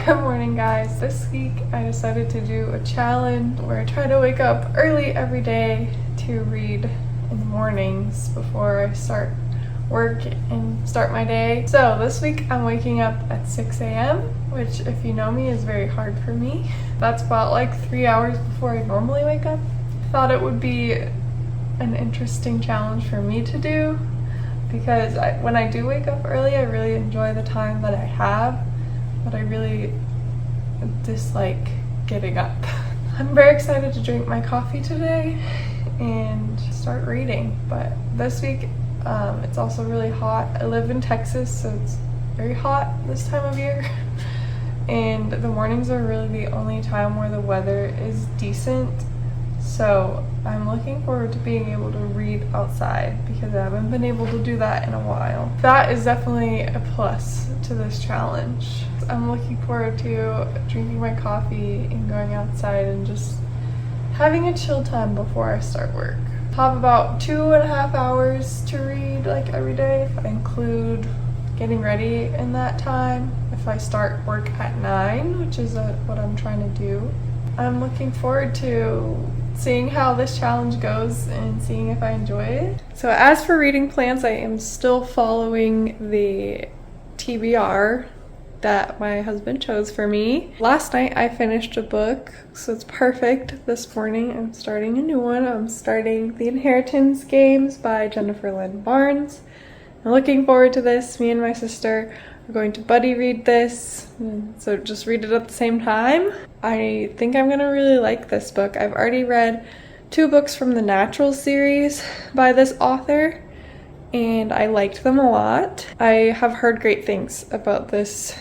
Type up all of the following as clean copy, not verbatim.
Good morning, guys. This week I decided to do a challenge where I try to wake up early every day to read in the mornings before I start work and start my day. So this week I'm waking up at 6 a.m., which if you know me is very hard for me. That's about like 3 hours before I normally wake up. I thought it would be an interesting challenge for me to do because when I do wake up early, I really enjoy the time that I have. But I really dislike getting up. I'm very excited to drink my coffee today and start reading, but this week it's also really hot. I live in Texas, so it's very hot this time of year, and the mornings are really the only time where the weather is decent, so I'm looking forward to being able to read outside because I haven't been able to do that in a while. That is definitely a plus to this challenge. I'm looking forward to drinking my coffee and going outside and just having a chill time before I start work. I have about 2.5 hours to read like every day if I include getting ready in that time. If I start work at 9, which is what I'm trying to do. I'm looking forward to seeing how this challenge goes and seeing if I enjoy it. So as for reading plans, I am still following the TBR that my husband chose for me. Last night I finished a book, so it's perfect. This morning I'm starting a new one. I'm starting The Inheritance Games by Jennifer Lynn Barnes. I'm looking forward to this. Me and my sister are going to buddy read this, so just read it at the same time. I think I'm gonna really like this book. I've already read 2 books from the Natural series by this author, and I liked them a lot. I have heard great things about this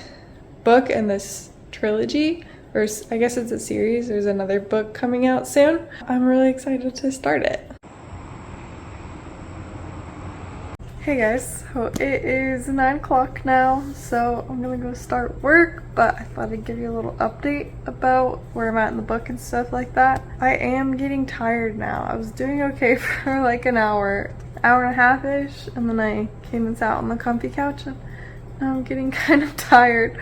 book and this trilogy, or I guess it's a series. There's another book coming out soon. I'm really excited to start it. Hey guys, so it is 9 o'clock now, so I'm gonna go start work, but I thought I'd give you a little update about where I'm at in the book and stuff like that. I am getting tired now. I was doing okay for like an hour and a half-ish, and then I came and sat on the comfy couch, and now I'm getting kind of tired.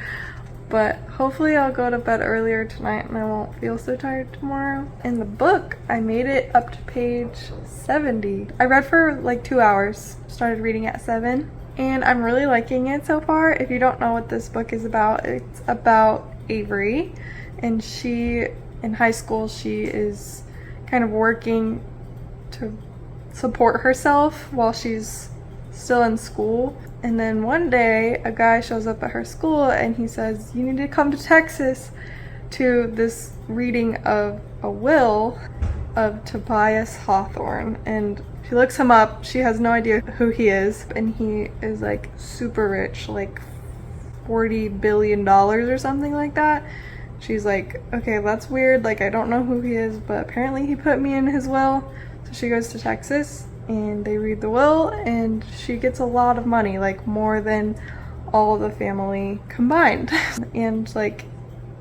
But hopefully I'll go to bed earlier tonight and I won't feel so tired tomorrow. In the book, I made it up to page 70. I read for like 2 hours, started reading at 7, and I'm really liking it so far. If you don't know what this book is about, it's about Avery, and in high school, she is kind of working to support herself while she's still in school. And then one day a guy shows up at her school and he says, you need to come to Texas to this reading of a will of Tobias Hawthorne. And she looks him up. She has no idea who he is, and he is like super rich, like $40 billion or something like that. She's like, okay, that's weird, like I don't know who he is, but apparently he put me in his will. So she goes to Texas and they read the will, and she gets a lot of money, like more than all of the family combined. And like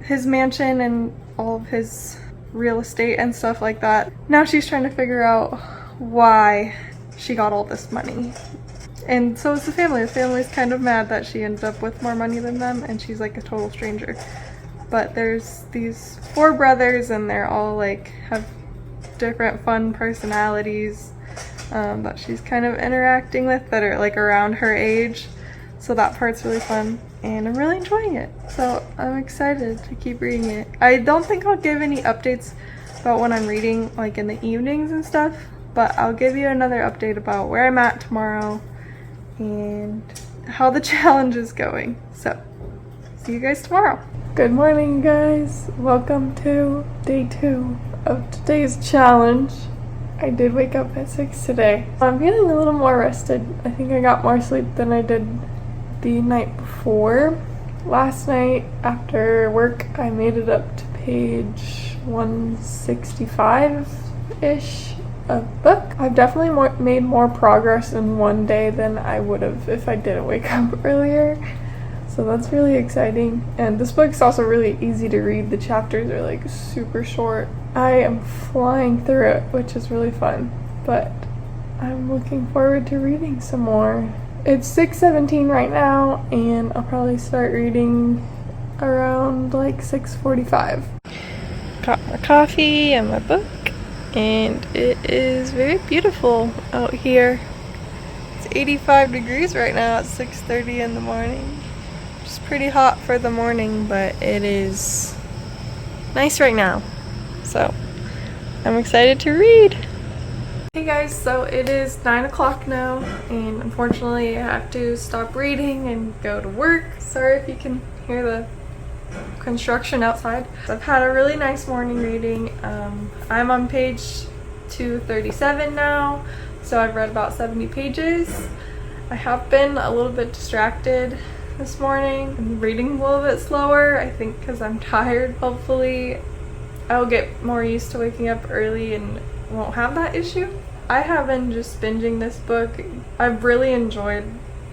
his mansion and all of his real estate and stuff like that. Now she's trying to figure out why she got all this money. And so is the family. The family's kind of mad that she ended up with more money than them, and she's like a total stranger. But there's these 4 brothers, and they're all like have different fun personalities that she's kind of interacting with that are like around her age. So that part's really fun, and I'm really enjoying it. So I'm excited to keep reading it. I don't think I'll give any updates about when I'm reading like in the evenings and stuff, but I'll give you another update about where I'm at tomorrow and how the challenge is going. So see you guys tomorrow. Good morning, guys. Welcome to day 2 of today's challenge. I did wake up at 6 today. I'm feeling a little more rested. I think I got more sleep than I did the night before. Last night after work, I made it up to page 165-ish of book. I've definitely made more progress in one day than I would have if I didn't wake up earlier. So So that's really exciting. And this book's also really easy to read. The chapters are like super short. I am flying through it, which is really fun. But I'm looking forward to reading some more. It's 6:17 right now, and I'll probably start reading around like 6:45. Got my coffee and my book, and it is very beautiful out here. It's 85 degrees right now at 6:30 in the morning. It's pretty hot for the morning, but it is nice right now. So I'm excited to read. Hey guys, so it is 9 o'clock now, and unfortunately I have to stop reading and go to work. Sorry if you can hear the construction outside. I've had a really nice morning reading. I'm on page 237 now, so I've read about 70 pages. I have been a little bit distracted this morning. I'm reading a little bit slower, I think because I'm tired. Hopefully I'll get more used to waking up early and won't have that issue. I have been just binging this book. I've really enjoyed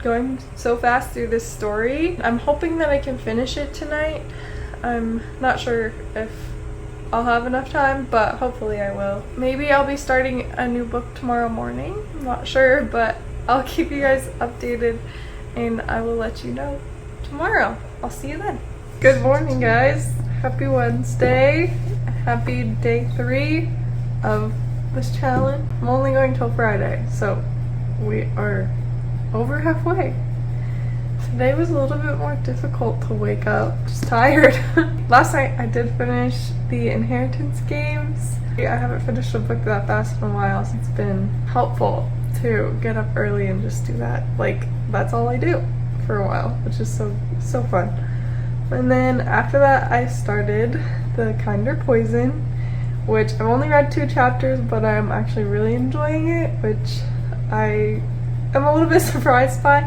going so fast through this story. I'm hoping that I can finish it tonight. I'm not sure if I'll have enough time, but hopefully I will. Maybe I'll be starting a new book tomorrow morning. I'm not sure, but I'll keep you guys updated and I will let you know tomorrow. I'll see you then. Good morning, guys. Happy Wednesday. Happy day 3 of this challenge. I'm only going till Friday, so we are over halfway. Today was a little bit more difficult to wake up. Just tired. Last night I did finish the Inheritance Games. I haven't finished a book that fast in a while, so it's been helpful to get up early and just do that. Like, that's all I do for a while, which is so fun. And then after that I started The Kinder Poison, which I've only read 2 chapters, but I'm actually really enjoying it, which I am a little bit surprised by.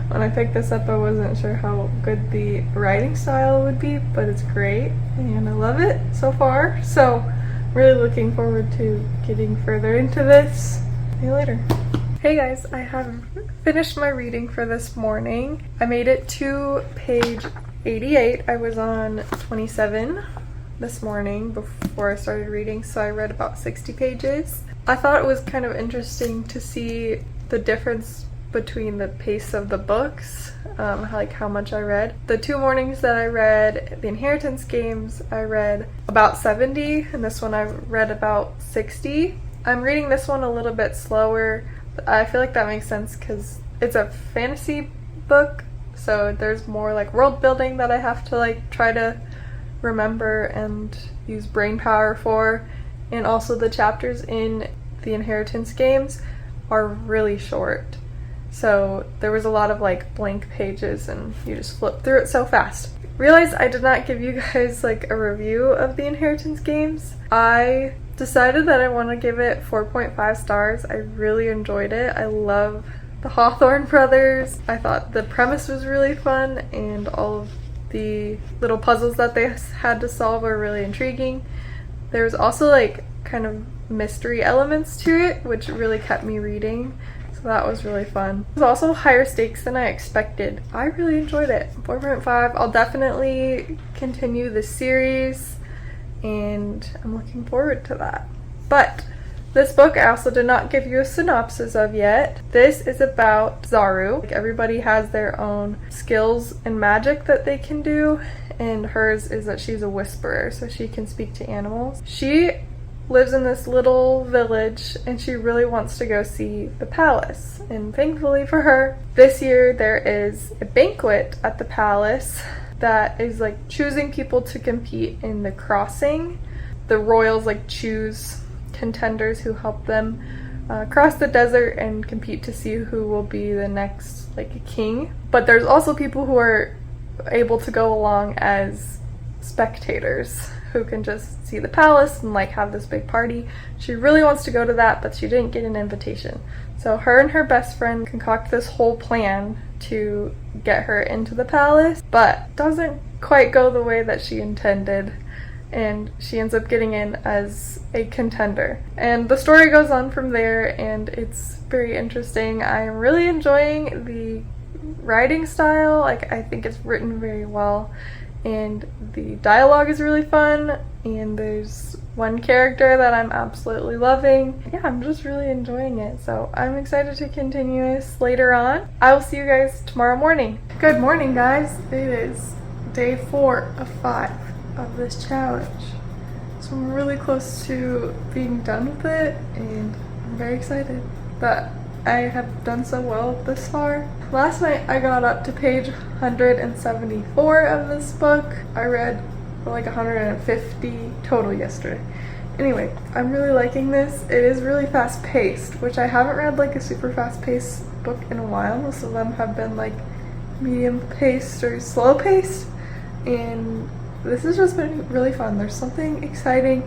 When I picked this up, I wasn't sure how good the writing style would be, but it's great, and I love it so far. So, really looking forward to getting further into this. See you later. Hey guys, I have finished my reading for this morning. I made it to page 88. I was on 27 this morning before I started reading, so I read about 60 pages. I thought it was kind of interesting to see the difference between the pace of the books, like how much I read. The 2 mornings that I read the Inheritance Games, I read about 70, and this one I read about 60. I'm reading this one a little bit slower. I feel like that makes sense because it's a fantasy book, so there's more like world building that I have to like try to remember and use brain power for, and also the chapters in the Inheritance Games are really short, so there was a lot of like blank pages and you just flip through it so fast. Realized I did not give you guys like a review of the Inheritance Games. I decided that I want to give it 4.5 stars. I really enjoyed it. I love the Hawthorne brothers. I thought the premise was really fun, and all of the little puzzles that they had to solve were really intriguing. There was also like kind of mystery elements to it, which really kept me reading, so that was really fun. It was also higher stakes than I expected. I really enjoyed it. 4.5. I'll definitely continue this series, and I'm looking forward to that. But this book I also did not give you a synopsis of yet. This is about Zaru. Like, everybody has their own skills and magic that they can do, and hers is that she's a whisperer, so she can speak to animals. She lives in this little village, and she really wants to go see the palace. And thankfully for her, this year there is a banquet at the palace that is like choosing people to compete in the crossing. The royals like choose contenders who help them cross the desert and compete to see who will be the next like king. But there's also people who are able to go along as spectators who can just see the palace and like have this big party. She really wants to go to that, but she didn't get an invitation. So her and her best friend concoct this whole plan to get her into the palace, but doesn't quite go the way that she intended, and she ends up getting in as a contender. And the story goes on from there, and it's very interesting. I am really enjoying the writing style. Like, I think it's written very well, and the dialogue is really fun, and there's one character that I'm absolutely loving. Yeah, I'm just really enjoying it, so I'm excited to continue this later on. I will see you guys tomorrow morning. Good morning, guys. It is day 4 of 5 of this challenge, so I'm really close to being done with it, and I'm very excited that I have done so well this far. Last night I got up to page 174 of this book. I read like 150 total yesterday. Anyway, I'm really liking this. It is really fast paced, which I haven't read like a super fast paced book in a while. Most of them have been like medium paced or slow paced, and this has just been really fun. There's something exciting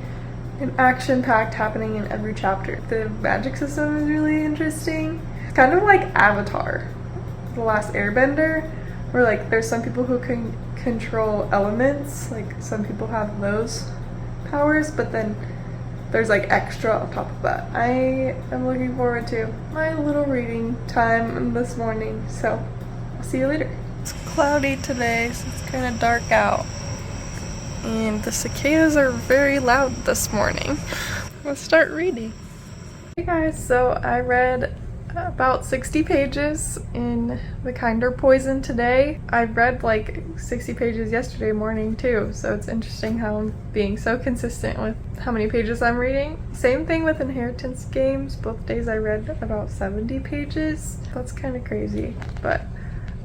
and action-packed happening in every chapter. The magic system is really interesting. It's kind of like Avatar, The Last Airbender, where like there's some people who can control elements, like some people have those powers, but then there's like extra on top of that. I am looking forward to my little reading time this morning, so I'll see you later. It's cloudy today, so it's kind of dark out. And the cicadas are very loud this morning. Let's start reading. Hey guys, so I read about 60 pages in The Kinder Poison today. I read like 60 pages yesterday morning too, so it's interesting how I'm being so consistent with how many pages I'm reading. Same thing with Inheritance Games. Both days I read about 70 pages. That's kind of crazy, but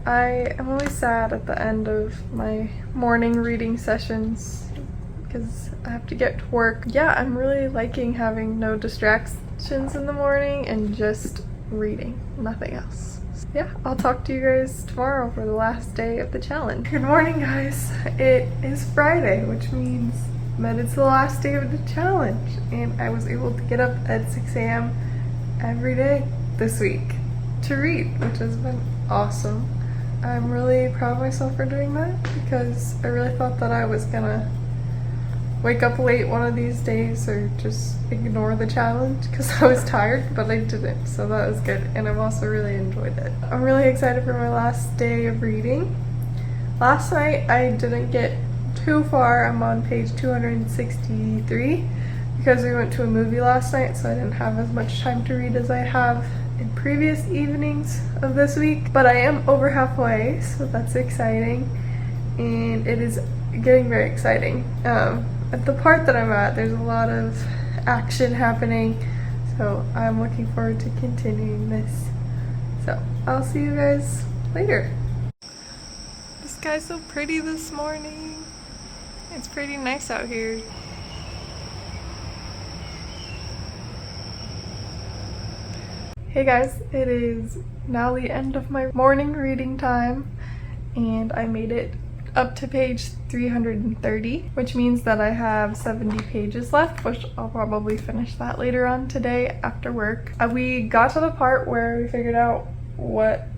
I am always sad at the end of my morning reading sessions because I have to get to work. Yeah, I'm really liking having no distractions in the morning and just reading, nothing else. Yeah, I'll talk to you guys tomorrow for the last day of the challenge. Good morning, guys. It is Friday, which means that it's the last day of the challenge, and I was able to get up at 6 a.m. every day this week to read, which has been awesome. I'm really proud of myself for doing that because I really thought that I was gonna wake up late one of these days or just ignore the challenge because I was tired, but I didn't, so that was good, and I've also really enjoyed it. I'm really excited for my last day of reading. Last night I didn't get too far. I'm on page 263 because we went to a movie last night, so I didn't have as much time to read as I have in previous evenings of this week, but I am over halfway, so that's exciting, and it is getting very exciting. At the part that I'm at, there's a lot of action happening, so I'm looking forward to continuing this. So I'll see you guys later. The sky's so pretty this morning. It's pretty nice out here. Hey guys, it is now the end of my morning reading time, and I made it up to page 330, which means that I have 70 pages left, which I'll probably finish that later on today after work. We got to the part where we figured out what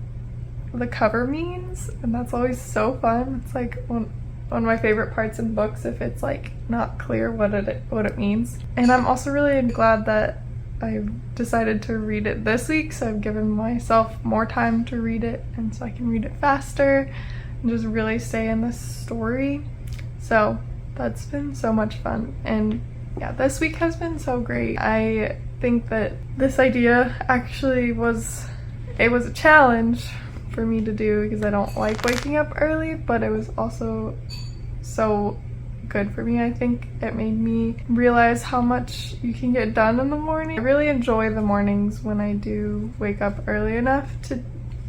the cover means, and that's always so fun. It's like one of my favorite parts in books if it's like not clear what it means. And I'm also really glad that I decided to read it this week, so I've given myself more time to read it, and so I can read it faster and just really stay in this story. So that's been so much fun, and yeah, this week has been so great. I think that this idea actually was a challenge for me to do because I don't like waking up early, but it was also so good for me. I think it made me realize how much you can get done in the morning. I really enjoy the mornings when I do wake up early enough to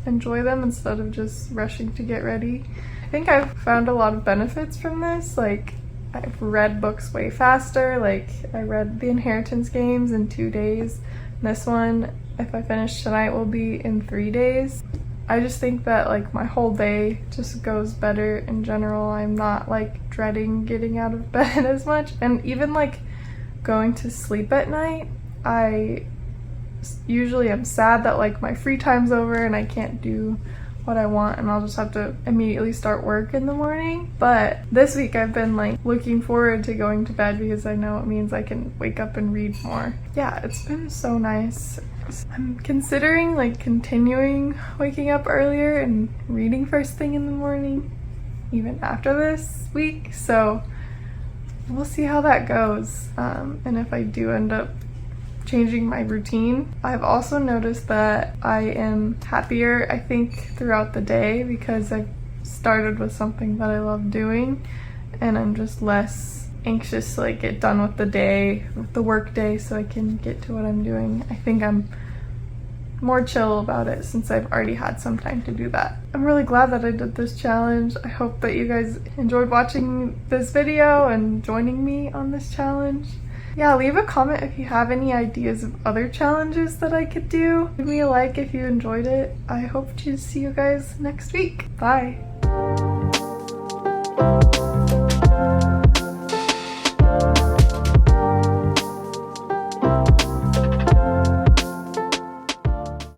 enjoy them instead of just rushing to get ready. I think I've found a lot of benefits from this. Like, I've read books way faster. Like, I read The Inheritance Games in 2 days. This one, if I finish tonight, will be in 3 days. I just think that like my whole day just goes better in general. I'm not like dreading getting out of bed as much, and even like going to sleep at night, I usually am sad that like my free time's over and I can't do what I want, and I'll just have to immediately start work in the morning. But this week I've been like looking forward to going to bed because I know it means I can wake up and read more. Yeah, it's been so nice. I'm considering like continuing waking up earlier and reading first thing in the morning, even after this week. So we'll see how that goes. And if I do end up changing my routine. I've also noticed that I am happier, I think, throughout the day because I've started with something that I love doing, and I'm just less anxious to like get done with the day, with the work day, so I can get to what I'm doing. I think I'm more chill about it since I've already had some time to do that. I'm really glad that I did this challenge. I hope that you guys enjoyed watching this video and joining me on this challenge. Yeah, leave a comment if you have any ideas of other challenges that I could do. Give me a like if you enjoyed it. I hope to see you guys next week. Bye.